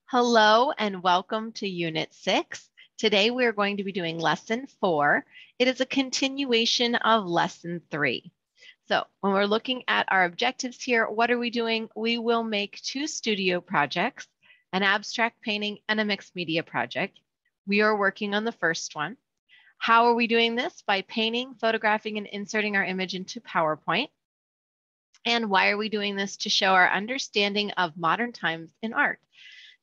Hello and welcome to Unit 6. Today we are going to be doing Lesson 4. It is a continuation of Lesson 3. So when we're looking at our objectives here, what are we doing? We will make 2 studio projects, an abstract painting and a mixed media project. We are working on the first one. How are we doing this? By painting, photographing, and inserting our image into PowerPoint. And why are we doing this? To show our understanding of modern times in art.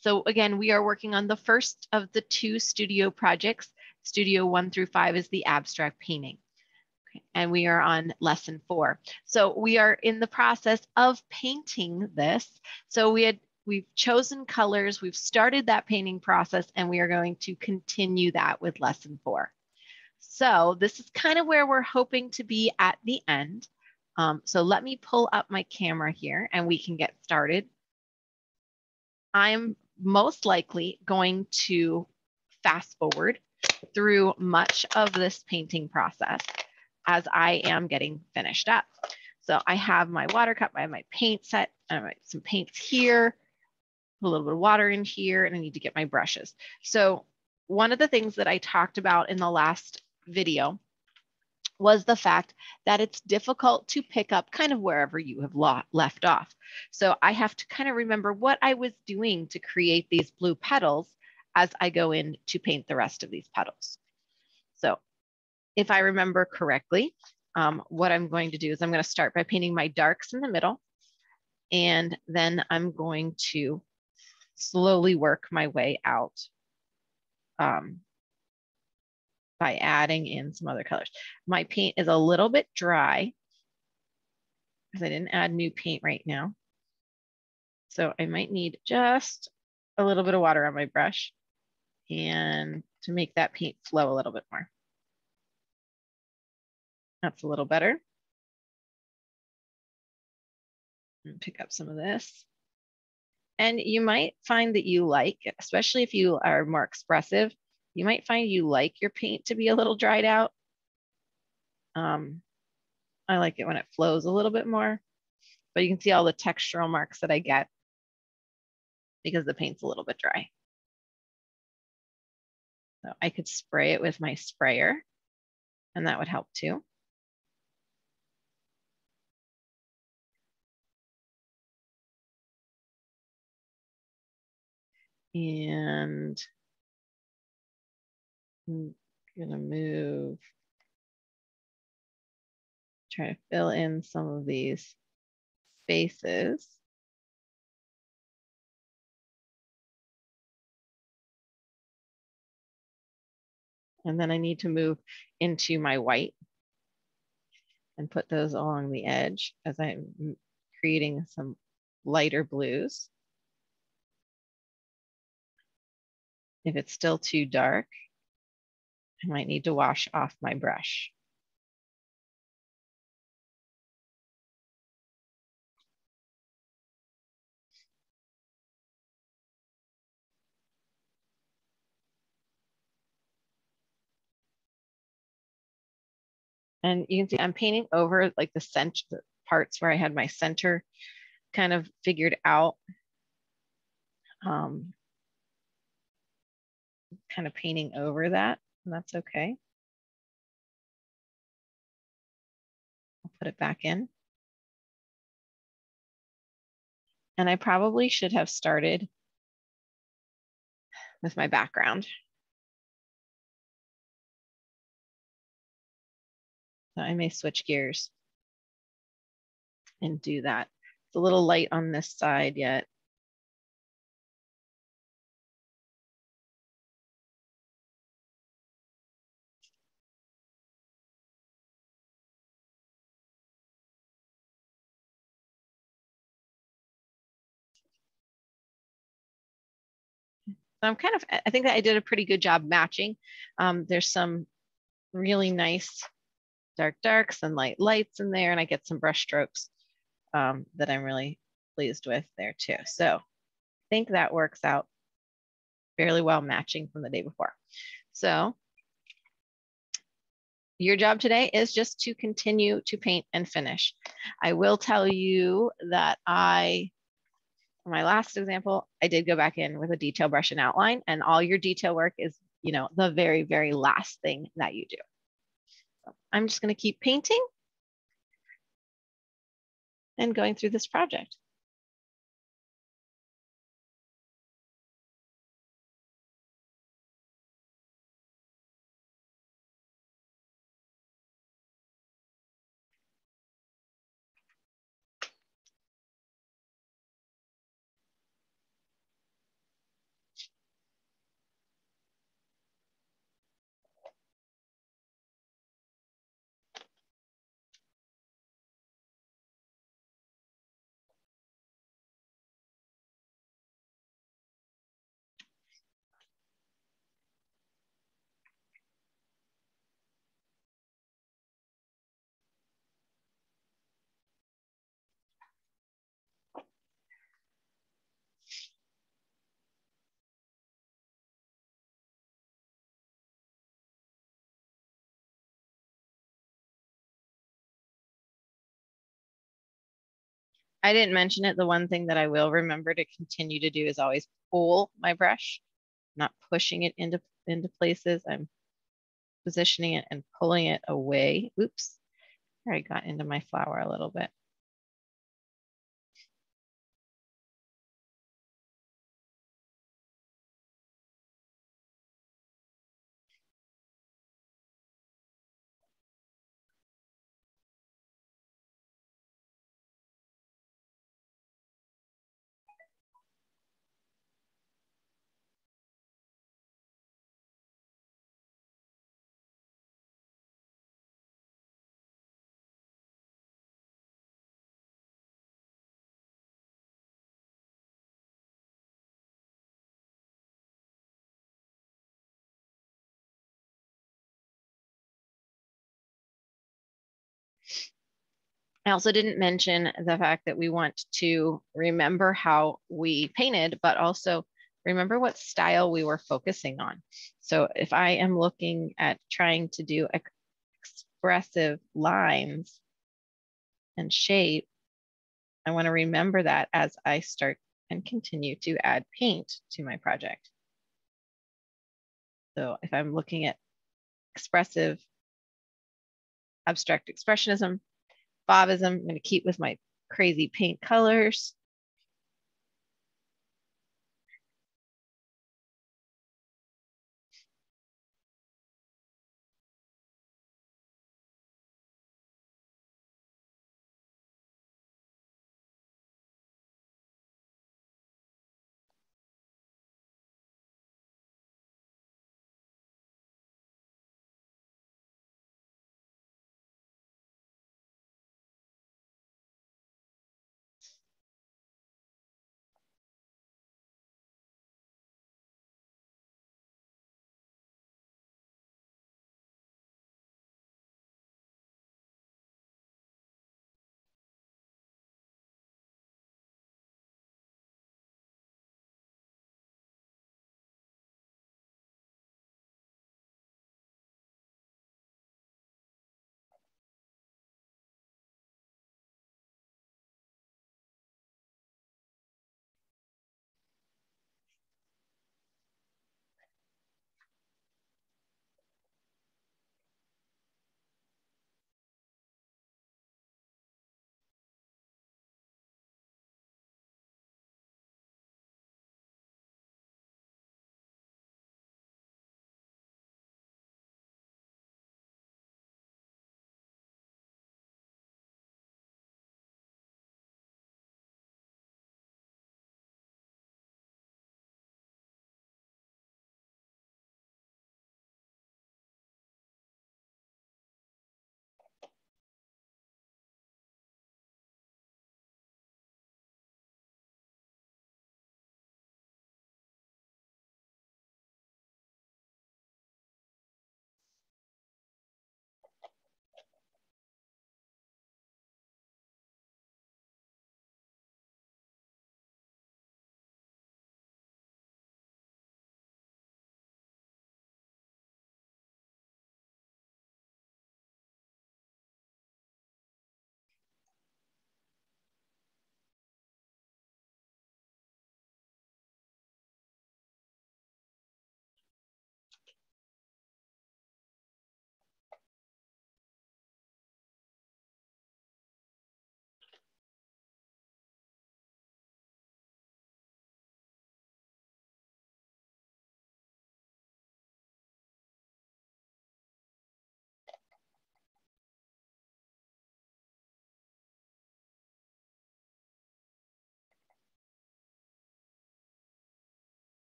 So again, we are working on the first of the 2 studio projects. Studio 1 through 5 is the abstract painting. Okay. And we are on lesson 4. So we are in the process of painting this. So we've chosen colors, we've started that painting process, and we are going to continue that with lesson 4. So this is kind of where we're hoping to be at the end. So let me pull up my camera here and we can get started. I'm most likely going to fast forward through much of this painting process as I am getting finished up. So I have my water cup, I have my paint set, I have some paints here, a little bit of water in here, and I need to get my brushes. So one of the things that I talked about in the last video was the fact that it's difficult to pick up kind of wherever you have left off. So I have to kind of remember what I was doing to create these blue petals as I go in to paint the rest of these petals. So if I remember correctly, what I'm going to do is I'm going to start by painting my darks in the middle, and then I'm going to slowly work my way out by adding in some other colors. My paint is a little bit dry because I didn't add new paint right now. So I might need just a little bit of water on my brush and to make that paint flow a little bit more. That's a little better. And pick up some of this. And you might find that you like, especially if you are more expressive, you might find you like your paint to be a little dried out. I like it when it flows a little bit more, but you can see all the textural marks that I get because the paint's a little bit dry. So I could spray it with my sprayer and that would help too. And I'm gonna move, try to fill in some of these spaces. And then I need to move into my white and put those along the edge as I'm creating some lighter blues. If it's still too dark, I might need to wash off my brush. And you can see I'm painting over like the center, the parts where I had my center kind of figured out. Kind of painting over that, and that's okay. I'll put it back in. And I probably should have started with my background. So I may switch gears and do that. It's a little light on this side yet. So I think that I did a pretty good job matching. There's some really nice dark darks and light lights in there, and I get some brush strokes that I'm really pleased with there too. So I think that works out fairly well matching from the day before. So your job today is just to continue to paint and finish. I will tell you that I for my last example, I did go back in with a detail brush and outline, and all your detail work is, the very, very last thing that you do. So I'm just going to keep painting and going through this project. I didn't mention it. The one thing that I will remember to continue to do is always pull my brush, not pushing it into places. I'm positioning it and pulling it away. Oops, I got into my flower a little bit. I also didn't mention the fact that we want to remember how we painted, but also remember what style we were focusing on. So if I am looking at trying to do expressive lines and shape, I want to remember that as I start and continue to add paint to my project. So if I'm looking at expressive, abstract expressionism, Fauvism, I'm going to keep with my crazy paint colors.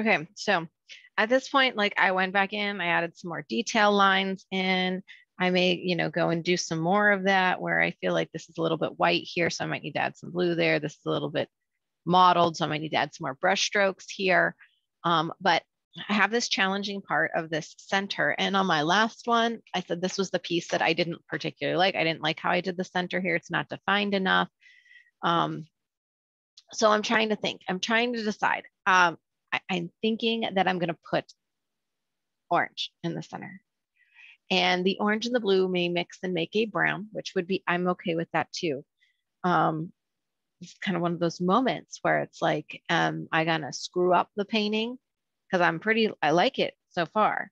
Okay, so at this point, like I went back in, I added some more detail lines in. I may, go and do some more of that where I feel like this is a little bit white here, so I might need to add some blue there. This is a little bit mottled, so I might need to add some more brush strokes here. But I have this challenging part of this center. And on my last one, I said this was the piece that I didn't particularly like. I didn't like how I did the center here. It's not defined enough. So I'm trying to think. I'm trying to decide. I'm thinking that I'm going to put orange in the center. And the orange and the blue may mix and make a brown, which would be, I'm okay with that too. It's kind of one of those moments where it's like, I gonna screw up the painting because I like it so far.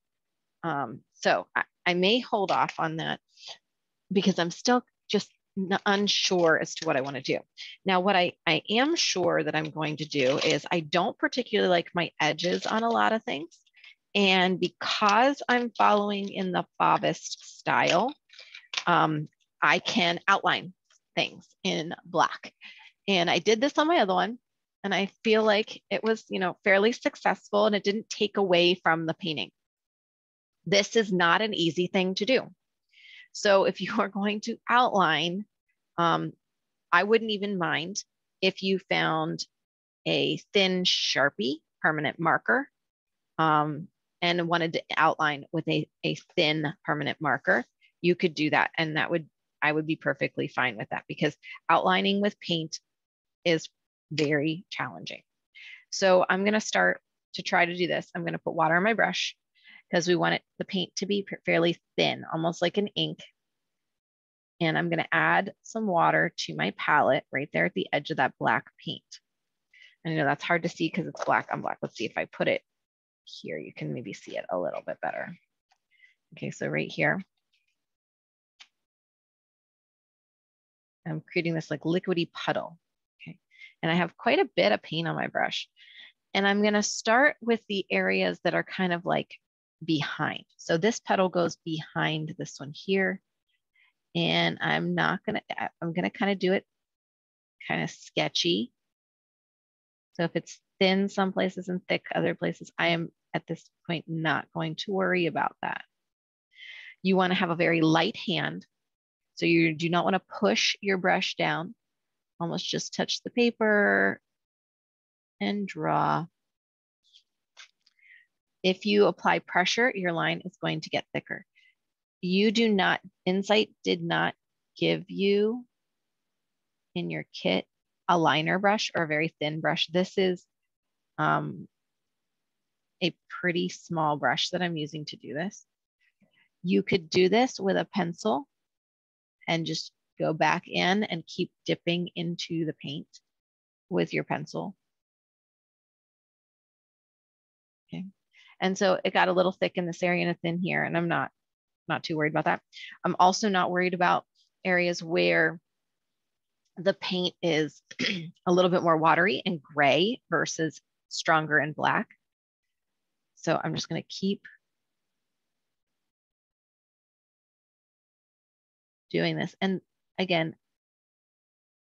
So I may hold off on that because I'm still just unsure as to what I want to do. Now, what I am sure that I'm going to do is I don't particularly like my edges on a lot of things. And because I'm following in the Fauvist style, I can outline things in black. And I did this on my other one, and I feel like it was, fairly successful, and it didn't take away from the painting. This is not an easy thing to do. So if you are going to outline, I wouldn't even mind if you found a thin Sharpie permanent marker and wanted to outline with a thin permanent marker. You could do that, and I would be perfectly fine with that because outlining with paint is very challenging. So I'm going to start to try to do this. I'm going to put water on my brush because we want the paint to be fairly thin, almost like an ink. And I'm going to add some water to my palette right there at the edge of that black paint. And I know that's hard to see because it's black on black. Let's see if I put it here, you can maybe see it a little bit better. Okay, so right here, I'm creating this like liquidy puddle. Okay, and I have quite a bit of paint on my brush. And I'm going to start with the areas that are kind of like behind. So this petal goes behind this one here. And I'm going to kind of do it kind of sketchy. So if it's thin some places and thick other places, I am at this point not going to worry about that. You want to have a very light hand. So you do not want to push your brush down. Almost just touch the paper and draw. If you apply pressure, your line is going to get thicker. Insight did not give you in your kit a liner brush or a very thin brush. This is a pretty small brush that I'm using to do this. You could do this with a pencil and just go back in and keep dipping into the paint with your pencil. Okay. And so it got a little thick in this area and a thin here, and I'm not too worried about that. I'm also not worried about areas where the paint is a little bit more watery and gray versus stronger and black. So I'm just going to keep doing this. And again,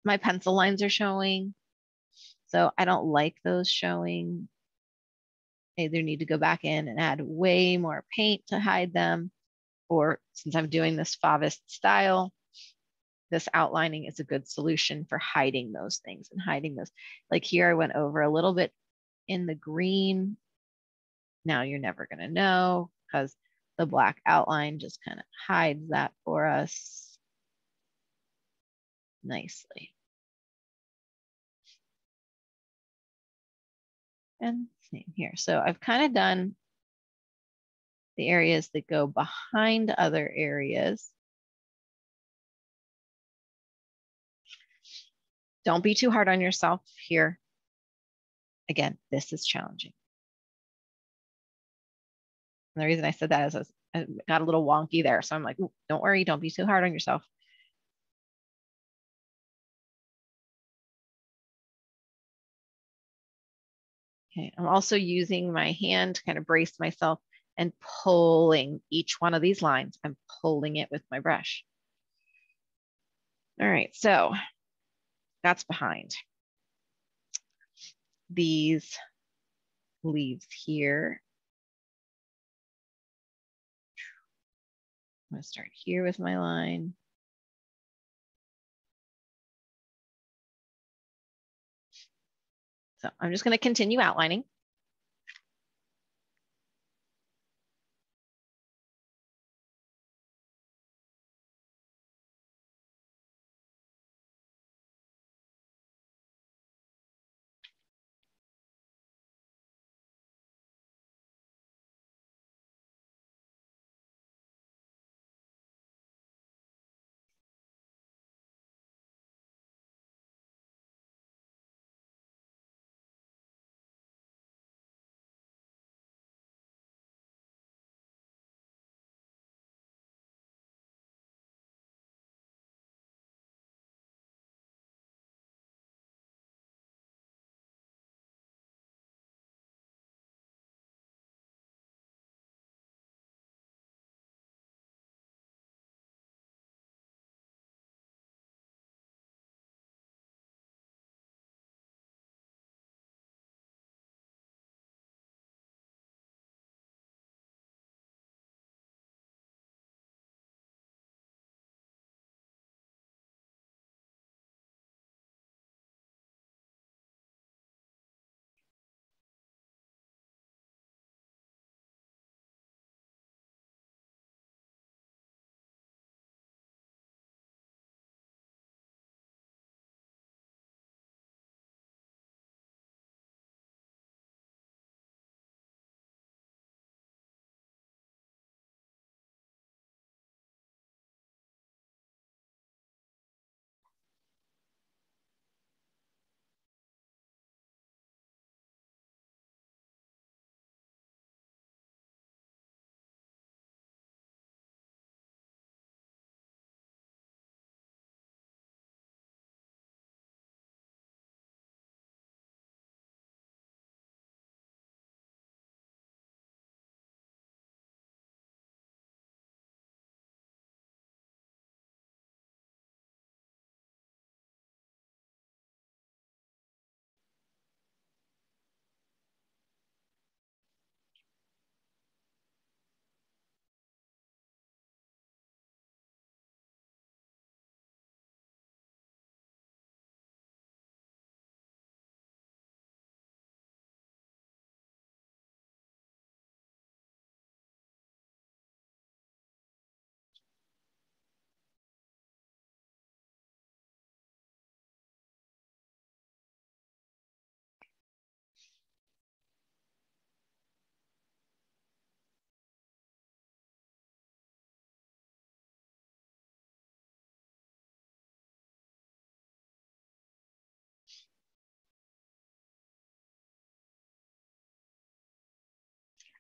my pencil lines are showing, so I don't like those showing. I either need to go back in and add way more paint to hide them, or since I'm doing this Fauvist style, this outlining is a good solution for hiding those things and hiding those. Like here, I went over a little bit in the green. Now you're never going to know because the black outline just kind of hides that for us nicely. And same here. So I've kind of done the areas that go behind other areas. Don't be too hard on yourself here. Again, this is challenging. And the reason I said that is I got a little wonky there. So I'm like, don't worry, don't be too hard on yourself. Okay, I'm also using my hand to kind of brace myself and pulling each one of these lines. I'm pulling it with my brush. All right, so that's behind. These leaves here. I'm going to start here with my line. So I'm just going to continue outlining.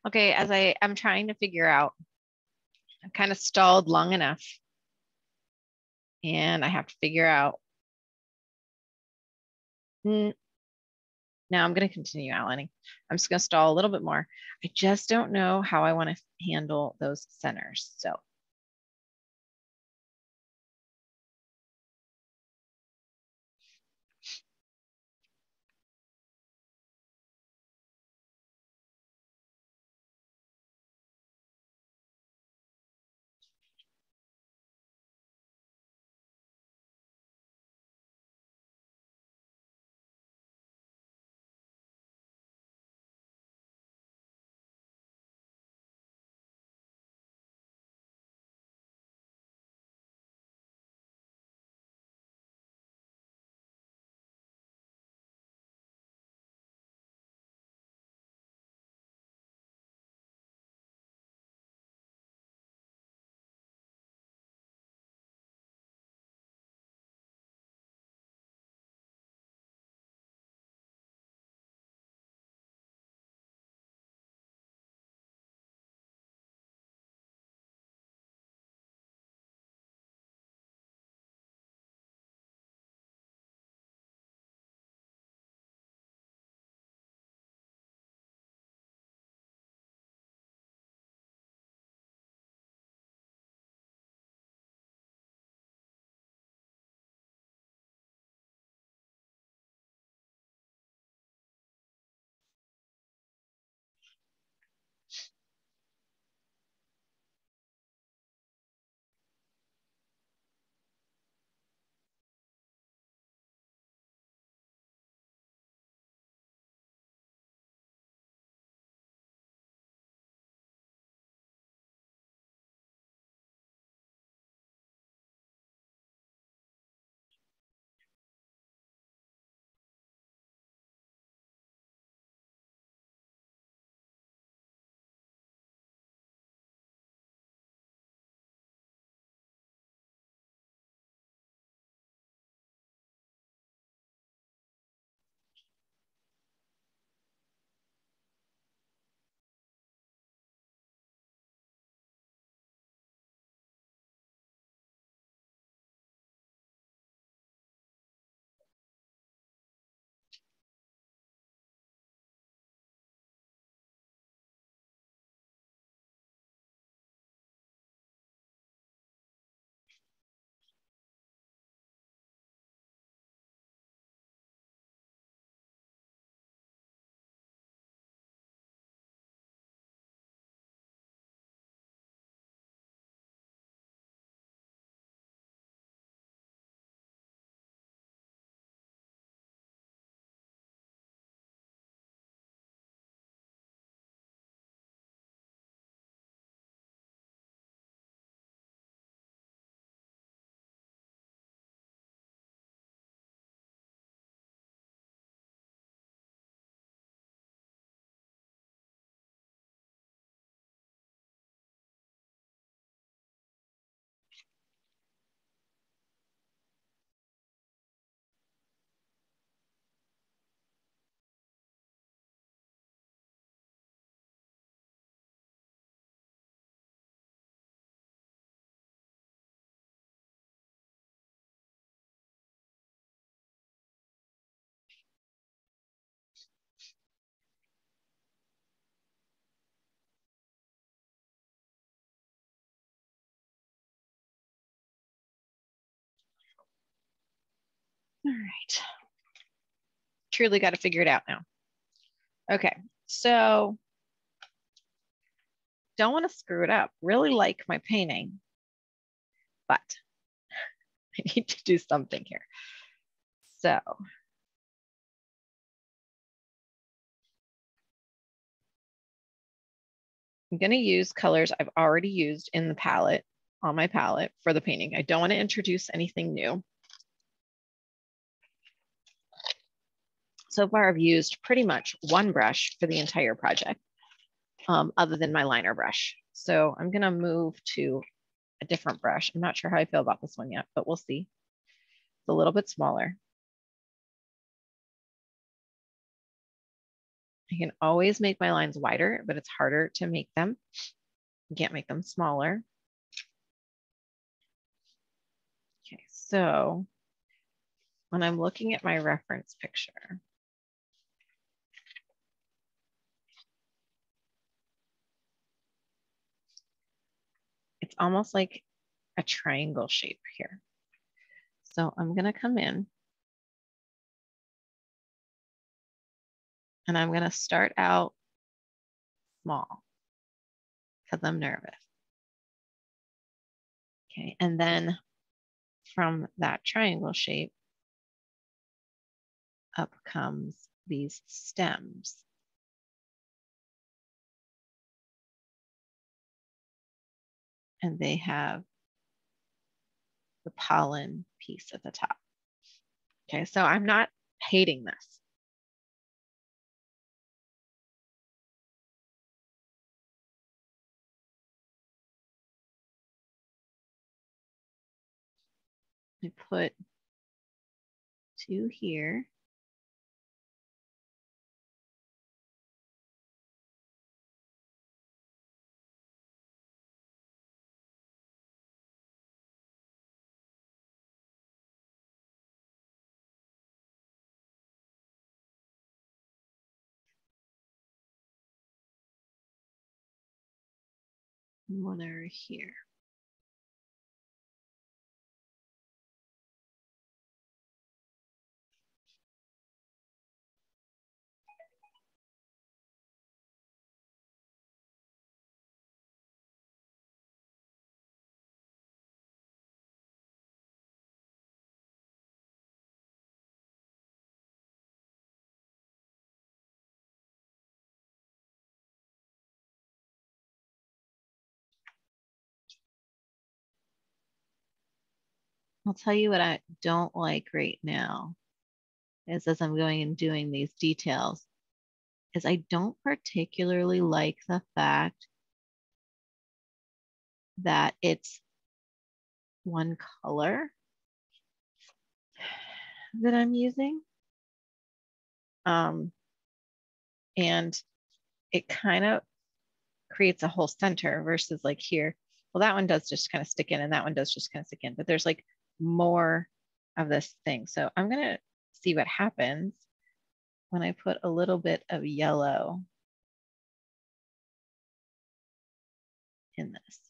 Okay, as I'm trying to figure out, I've kind of stalled long enough and I have to figure out. Now I'm going to continue outlining. I'm just going to stall a little bit more. I just don't know how I want to handle those centers. So All right. Truly got to figure it out now. Okay, so don't want to screw it up. Really like my painting, but I need to do something here. So I'm going to use colors I've already used in the palette, on my palette for the painting. I don't want to introduce anything new. So far, I've used pretty much one brush for the entire project, other than my liner brush. So I'm going to move to a different brush. I'm not sure how I feel about this one yet, but we'll see. It's a little bit smaller. I can always make my lines wider, but it's harder to make them. You can't make them smaller. Okay, so when I'm looking at my reference picture, it's almost like a triangle shape here. So I'm going to come in and I'm going to start out small because I'm nervous. Okay, and then from that triangle shape, up comes these stems. And they have the pollen piece at the top. Okay, so I'm not hating this. I put 2 here. One over here. I'll tell you what I don't like right now is as I'm going and doing these details is I don't particularly like the fact that it's one color that I'm using. And it kind of creates a whole center versus like here. Well, that one does just kind of stick in and that one does just kind of stick in, but there's like more of this thing. So I'm going to see what happens when I put a little bit of yellow in this.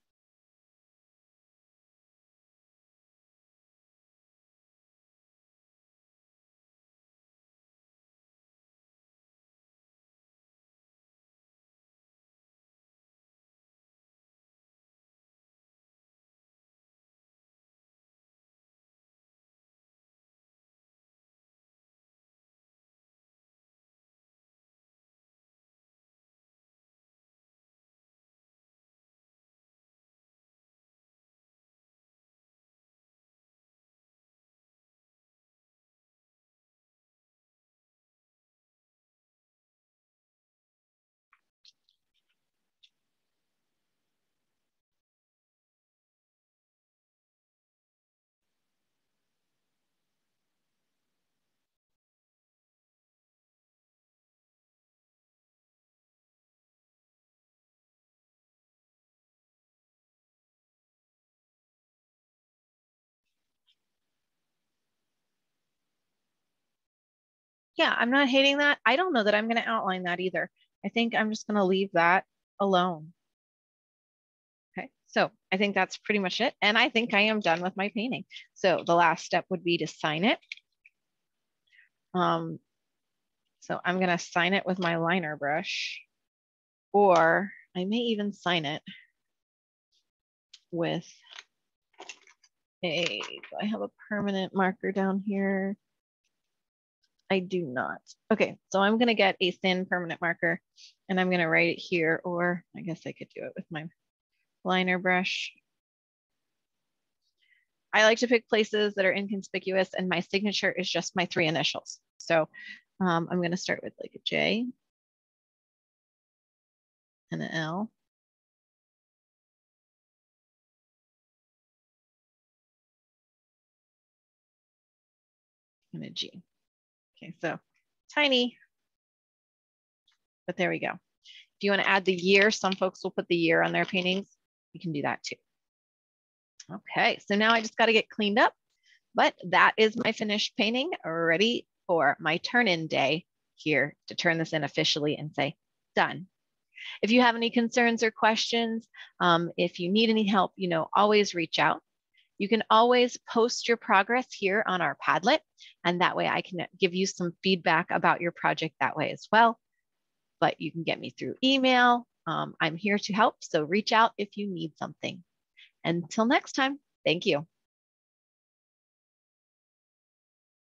Yeah, I'm not hating that. I don't know that I'm going to outline that either. I think I'm just going to leave that alone. Okay, so I think that's pretty much it. And I think I am done with my painting. So the last step would be to sign it. So I'm going to sign it with my liner brush, or I may even sign it with do I have a permanent marker down here? I do not. Okay, so I'm going to get a thin permanent marker and I'm going to write it here, or I guess I could do it with my liner brush. I like to pick places that are inconspicuous, and my signature is just my 3 initials. So I'm going to start with like a J and an L. And a G. Okay, so tiny, but there we go. If you want to add the year, some folks will put the year on their paintings. You can do that too. Okay, so now I just got to get cleaned up, but that is my finished painting, ready for my turn-in day here to turn this in officially and say, done. If you have any concerns or questions, if you need any help, always reach out. You can always post your progress here on our Padlet, and that way I can give you some feedback about your project that way as well. But you can get me through email. I'm here to help, so reach out if you need something. Until next time, thank you.